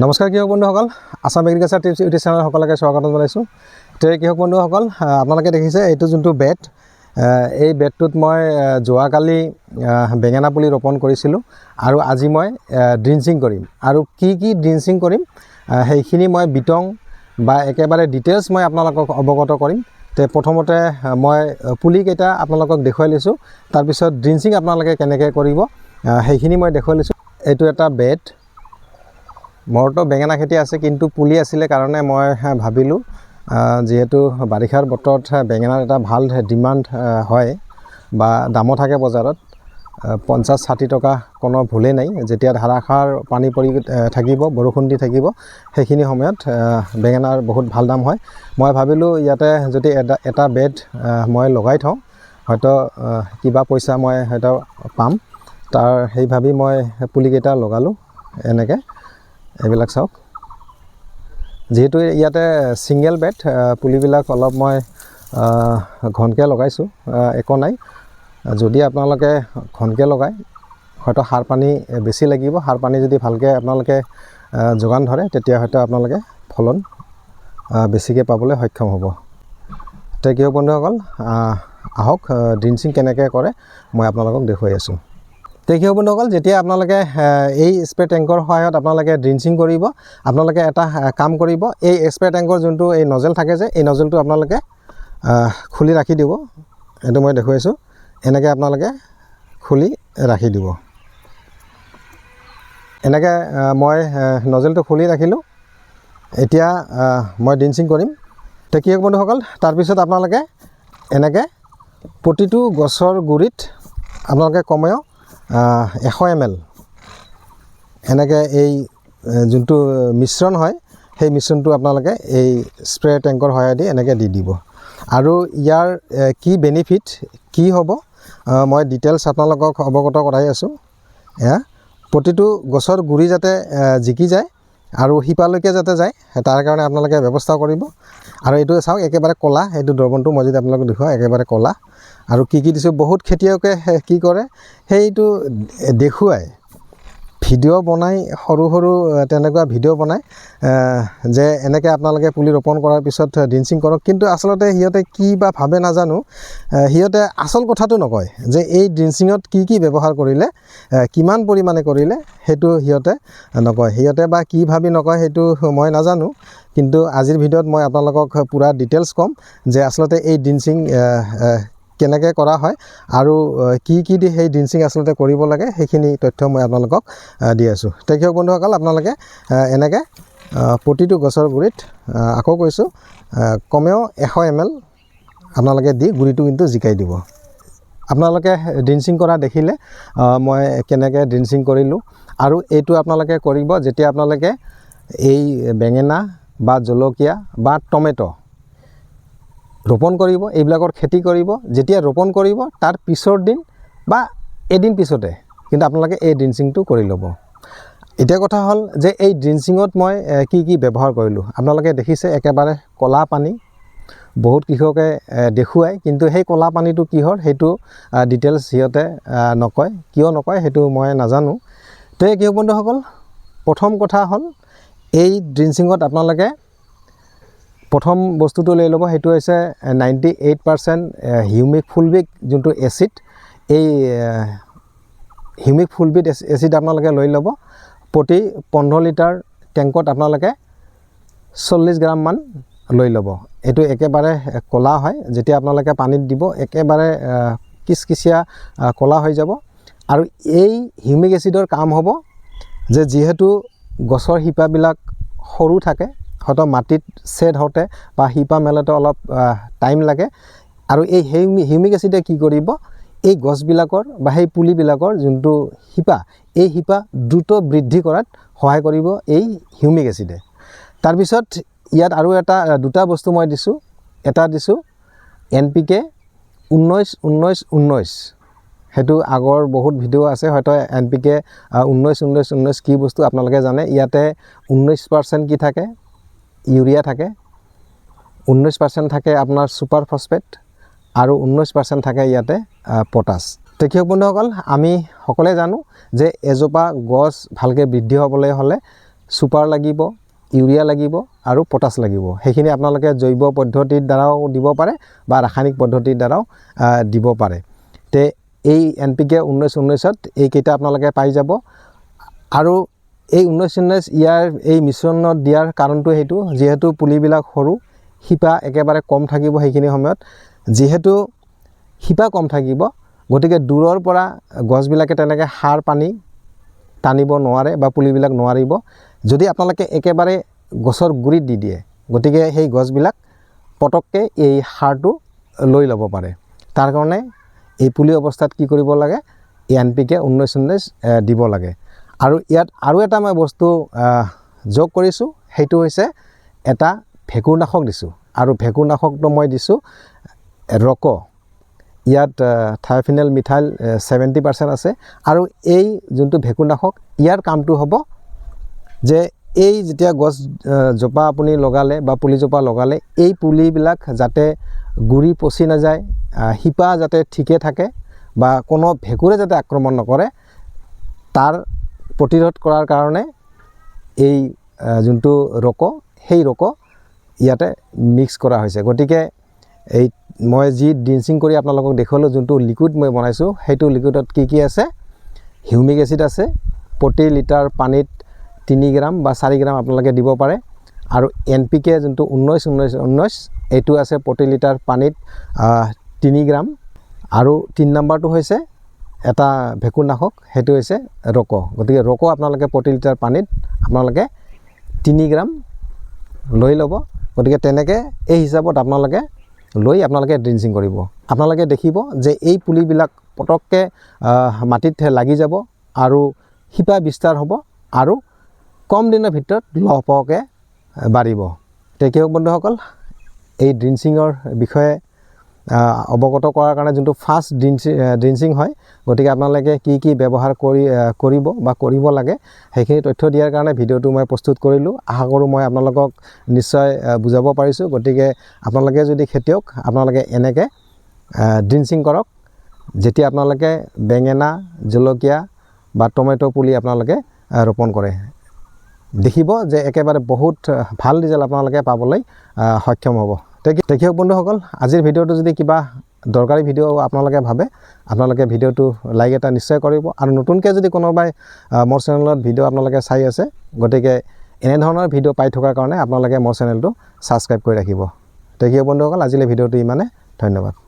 নমস্কাৰ কৃষক বন্ধুসকল, Assam agriculture tips YouTube channel সকলোকে স্বাগতম জনাইছোঁ। এতিয়া কৃষক বন্ধুসকল, আপোনালোকে দেখিছে এইটো যোনটো বেড, এই বেডটোত মই যোৱাকালি বেঙেনা পুলি ৰোপণ কৰিছিলোঁ আৰু আজি মই ড্ৰিঞ্চিং কৰিম। আৰু কি ড্ৰিঞ্চিং কৰিম সেইখিনি মই বিতং বা একেবাৰে ডিটেইলছ মই আপোনালোকক অৱগত কৰিম। প্ৰথমতে মই পুলিকেইটা আপোনালোকক দেখুৱাই লৈছোঁ, তাৰপিছত ড্ৰিঞ্চিং আপোনালোকে কেনেকৈ কৰিব সেইখিনি মই দেখুৱাই লৈছোঁ। এইটো এটা বেড, মোৰতো বেঙেনা খেতি আছে, কিন্তু পুলি আছিলে কাৰণে মই ভাবিলোঁ যিহেতু বাৰিষাৰ বতৰত বেঙেনাৰ এটা ভাল ডিমাণ্ড হয় বা দামো থাকে বজাৰত, 50-60 টকা কোনো ভুলেই নাই। যেতিয়া ধাৰাসাৰ পানী পৰি থাকিব, বৰষুণ দি থাকিব, সেইখিনি সময়ত বেঙেনাৰ বহুত ভাল দাম হয়। মই ভাবিলোঁ ইয়াতে যদি এটা বেড মই লগাই থওঁ, হয়তো কিবা পইচা মই হয়তো পাম। সেই ভাবি মই পুলিকেইটা লগালোঁ। এনেকৈ এইবিলাক চাওক, যিহেতু ইয়াতে ছিংগেল বেড, পুলিবিলাক অলপ মই ঘনকৈ লগাইছোঁ, একো নাই। যদি আপোনালোকে ঘনকৈ লগায় হয়তো সাৰ পানী বেছি লাগিব। সাৰ পানী যদি ভালকৈ আপোনালোকে যোগান ধৰে, তেতিয়া হয়তো আপোনালোকে ফলন বেছিকৈ পাবলৈ সক্ষম হ'ব। এতিয়া কৃষক বন্ধুসকল, আহক ড্ৰিঞ্চিং কেনেকৈ কৰে মই আপোনালোকক দেখুৱাই আছোঁ। কৃষক বন্ধুসকল, যেতিয়া আপোনালোকে এই স্প্ৰে টেংকৰ সহায়ত আপোনালোকে ড্ৰিঞ্চিং কৰিব, আপোনালোকে এটা কাম কৰিব। এই স্প্ৰে টেংকৰ যোনটো এই নজেল থাকে যে, এই নজেলটো আপোনালোকে খুলি ৰাখি দিব। এইটো মই দেখুৱাইছোঁ, এনেকৈ আপোনালোকে খুলি ৰাখি দিব। এনেকৈ মই নজেলটো খুলি ৰাখিলোঁ। এতিয়া মই ড্ৰিঞ্চিং কৰিম। কৃষক বন্ধুসকল, তাৰপিছত আপোনালোকে এনেকৈ প্ৰতিটো গছৰ গুৰিত আপোনালোকে কমেও 100 ml এনেকৈ এই যোনটো মিশ্ৰণ হয়, সেই মিশ্ৰণটো আপোনালোকে এই স্প্ৰে টেংকৰ সহায়েদি এনেকৈ দি দিব। আৰু ইয়াৰ কি বেনিফিট, কি হ'ব, মই ডিটেইলছ আপোনালোকক অৱগত কৰাই আছোঁ। প্ৰতিটো গছৰ গুৰি যাতে জিকি যায় আৰু শিপালৈকে যাতে যায়, তাৰ কাৰণে আপোনালোকে ব্যৱস্থা কৰিব। আৰু এইটো চাওক, একেবাৰে ক'লা, এইটো দ্ৰৱণটো মই যদি আপোনালোকক দেখুৱাওঁ, একেবাৰে ক'লা। আৰু কি দিছোঁ, বহুত খেতিয়কে কি কৰে, সেইটো দেখুৱাই ভিডিঅ' বনাই, সৰু তেনেকুৱা ভিডিঅ' বনাই যে এনেকৈ আপোনালোকে পুলি ৰোপণ কৰাৰ পিছত ড্ৰিঞ্চিং কৰক। কিন্তু আচলতে সিহঁতে কি বা ভাবে নাজানো, সিহঁতে আচল কথাটো নকয় যে এই ড্ৰিঞ্চিঙত কি ব্যৱহাৰ কৰিলে, কিমান পৰিমাণে কৰিলে, সেইটো সিহঁতে নকয়। সিহঁতে বা কি ভাবি নকয় সেইটো মই নাজানো, কিন্তু আজিৰ ভিডিঅ'ত মই আপোনালোকক পূৰা ডিটেইলছ ক'ম যে আচলতে এই ড্ৰিঞ্চিং কেনেকৈ কৰা হয় আৰু কি দি সেই ড্ৰিঞ্চিং আচলতে কৰিব লাগে, সেইখিনি তথ্য মই আপোনালোকক দি আছোঁ। কৃষক বন্ধুসকল, আপোনালোকে এনেকৈ প্ৰতিটো গছৰ গুৰিত, আকৌ কৈছোঁ, কমেও 100 ml আপোনালোকে দি গুৰিটো কিন্তু জিকাই দিব। আপোনালোকে ড্ৰিঞ্চিং কৰা দেখিলে মই কেনেকৈ ড্ৰিঞ্চিং কৰিলোঁ। আৰু এইটো আপোনালোকে কৰিব যেতিয়া আপোনালোকে এই বেঙেনা বা জলকীয়া বা টমেটো ৰোপণ কৰিব, এইবিলাকৰ খেতি কৰিব। যেতিয়া ৰোপণ কৰিব তাৰ পিছৰ দিন বা এদিন পিছতে কিন্তু আপোনালোকে এই ড্ৰিঞ্চিংটো কৰি ল'ব। এতিয়া কথা হ'ল যে এই ড্ৰিঞ্চিঙত মই কি ব্যৱহাৰ কৰিলোঁ, আপোনালোকে দেখিছে, একেবাৰে ক'লা পানী। বহুত কৃষকে দেখুৱায়, কিন্তু সেই ক'লা পানীটো কিহৰ, সেইটো ডিটেইলছ সিহঁতে নকয়। কিয় নকয় সেইটো মই নাজানো। তো কৃষক বন্ধুসকল, প্ৰথম কথা হ'ল এই ড্ৰিঞ্চিঙত আপোনালোকে প্ৰথম বস্তুটো লৈ ল'ব, সেইটো হৈছে 98% হিউমিক ফুলভিক যোনটো এচিড। এই হিউমিক ফুলভিক এচিড আপোনালোকে লৈ ল'ব। প্ৰতি 15 লিটাৰ টেংকত আপোনালোকে 40 গ্ৰামমান লৈ ল'ব। এইটো একেবাৰে ক'লা হয়, যেতিয়া আপোনালোকে পানীত দিব একেবাৰে কিচকিচিয়া ক'লা হৈ যাব। আৰু এই হিউমিক এচিডৰ কাম হ'ব যে যিহেতু গছৰ শিপাবিলাক সৰু থাকে, হয়তো মাটিত ছেদ হওঁতে বা শিপা মেলোতে অলপ টাইম লাগে। আৰু এই হিউমিক এচিডে কি কৰিব, এই গছবিলাকৰ বা সেই পুলিবিলাকৰ যোনটো শিপা, এই শিপা দ্ৰুত বৃদ্ধি কৰাত সহায় কৰিব এই হিউমিক এচিডে। তাৰপিছত ইয়াত আৰু দুটা বস্তু মই দিছোঁ। এটা দিছোঁ NPK 19-19-19। সেইটো আগৰ বহুত ভিডিঅ' আছে, হয়তো NPK 19-19-19 কি বস্তু আপোনালোকে জানে। ইয়াতে 19% কি থাকে, ইউৰিয়া থাকে, 19% থাকে আপোনাৰ ছুপাৰ ফছফেট, আৰু 19% থাকে ইয়াতে পটাছ। কৃষক বন্ধুসকল, আমি সকলোৱে জানো যে এজোপা গছ ভালকৈ বৃদ্ধি হ'বলৈ হ'লে সুপাৰ লাগিব, ইউৰিয়া লাগিব আৰু পটাছ লাগিব। সেইখিনি আপোনালোকে জৈৱ পদ্ধতিৰ দ্বাৰাও দিব পাৰে বা ৰাসায়নিক পদ্ধতিৰ দ্বাৰাও দিব পাৰে। তে এই NPK 19-19ত এইকেইটা আপোনালোকে পাই যাব। আৰু এই 19-19 ইয়াৰ এই মিশ্ৰণত দিয়াৰ কাৰণটো সেইটো, যিহেতু পুলিবিলাক সৰু, শিপা একেবাৰে কম থাকিব সেইখিনি সময়ত। যিহেতু শিপা কম থাকিব, গতিকে দূৰৰ পৰা গছবিলাকে তেনেকৈ সাৰ পানী টানিব নোৱাৰে বা পুলিবিলাক নোৱাৰিব। যদি আপোনালোকে একেবাৰে গছৰ গুৰিত দি দিয়ে, গতিকে সেই গছবিলাক পটককৈ এই সাৰটো লৈ ল'ব পাৰে। তাৰ কাৰণে এই পুলি অৱস্থাত কি কৰিব লাগে, এই NPK 19-19 দিব লাগে। আৰু ইয়াত আৰু এটা মই বস্তু যোগ কৰিছোঁ, সেইটো হৈছে এটা ভেঁকুৰনাশক দিছোঁ। আৰু ভেঁকুৰনাশকটো মই দিছোঁ ৰক'। ইয়াত থাইফিনেল মিথাইল 70% আছে। আৰু এই যোনটো ভেঁকুৰনাশক, ইয়াৰ কামটো হ'ব যে এই যেতিয়া গছ জোপা আপুনি লগালে বা পুলিজোপা লগালে, এই পুলিবিলাক যাতে গুৰি পচি নাযায়, শিপা যাতে ঠিকে থাকে বা কোনো ভেঁকুৰে যাতে আক্ৰমণ নকৰে, তাৰ প্ৰতিৰোধ কৰাৰ কাৰণে এই যোনটো ৰক', সেই ৰক' ইয়াতে মিক্স কৰা হৈছে। গতিকে এই মই যি ড্ৰিঞ্চিং কৰি আপোনালোকক দেখুৱালোঁ, যোনটো লিকুইড মই বনাইছোঁ, সেইটো লিকুইডত কি আছে, হিউমিক এচিড আছে। প্ৰতি লিটাৰ পানীত 3 গ্ৰাম বা 4 গ্ৰাম আপোনালোকে দিব পাৰে। আৰু NPK যোনটো 19-19-19, এইটো আছে প্ৰতি লিটাৰ পানীত 3 গ্ৰাম। আৰু 3 নম্বৰটো হৈছে এটা ভেঁকুৰনাশক, সেইটো হৈছে ৰক'। গতিকে ৰক' আপোনালোকে প্ৰতি লিটাৰ পানীত আপোনালোকে 3 গ্ৰাম লৈ ল'ব। গতিকে তেনেকৈ এই হিচাপত আপোনালোকে লৈ আপোনালোকে ড্ৰিঞ্চিং কৰিব। আপোনালোকে দেখিব যে এই পুলিবিলাক পটককৈ মাটিত লাগি যাব আৰু শিপা বিস্তাৰ হ'ব আৰু কম দিনৰ ভিতৰত লহপহকৈ বাঢ়িব। কৃষক বন্ধুসকল, এই ড্ৰিঞ্চিঙৰ বিষয়ে অৱগত কৰাৰ কাৰণে যোনটো ফাৰ্ষ্ট ড্ৰিঞ্চিং হয়, গতিকে আপোনালোকে কি ব্যৱহাৰ কৰিব বা কৰিব লাগে, সেইখিনি তথ্য দিয়াৰ কাৰণে ভিডিঅ'টো মই প্ৰস্তুত কৰিলোঁ। আশা কৰোঁ মই আপোনালোকক নিশ্চয় বুজাব পাৰিছোঁ। গতিকে আপোনালোকে যদি খেতিয়ক, আপোনালোকে এনেকৈ ড্ৰিঞ্চিং কৰক। যেতিয়া আপোনালোকে বেঙেনা, জলকীয়া বা টমেটো পুলি আপোনালোকে ৰোপণ কৰে, দেখিব যে একেবাৰে বহুত ভাল ৰিজাল্ট আপোনালোকে পাবলৈ সক্ষম হ'ব। কৃষক বন্ধুসকল, আজিৰ ভিডিঅ'টো যদি কিবা দৰকাৰী ভিডিঅ' আপোনালোকে ভাবে, আপোনালোকে ভিডিঅ'টো লাইক এটা নিশ্চয় কৰিব। আৰু নতুনকৈ যদি কোনোবাই মোৰ চেনেলত ভিডিঅ' আপোনালোকে চাই আছে, গতিকে এনেধৰণৰ ভিডিঅ' পাই থকাৰ কাৰণে আপোনালোকে মোৰ চেনেলটো ছাবস্ক্ৰাইব কৰি ৰাখিব। কৃষক বন্ধুসকল, আজিলৈ ভিডিঅ'টো ইমানে। ধন্যবাদ।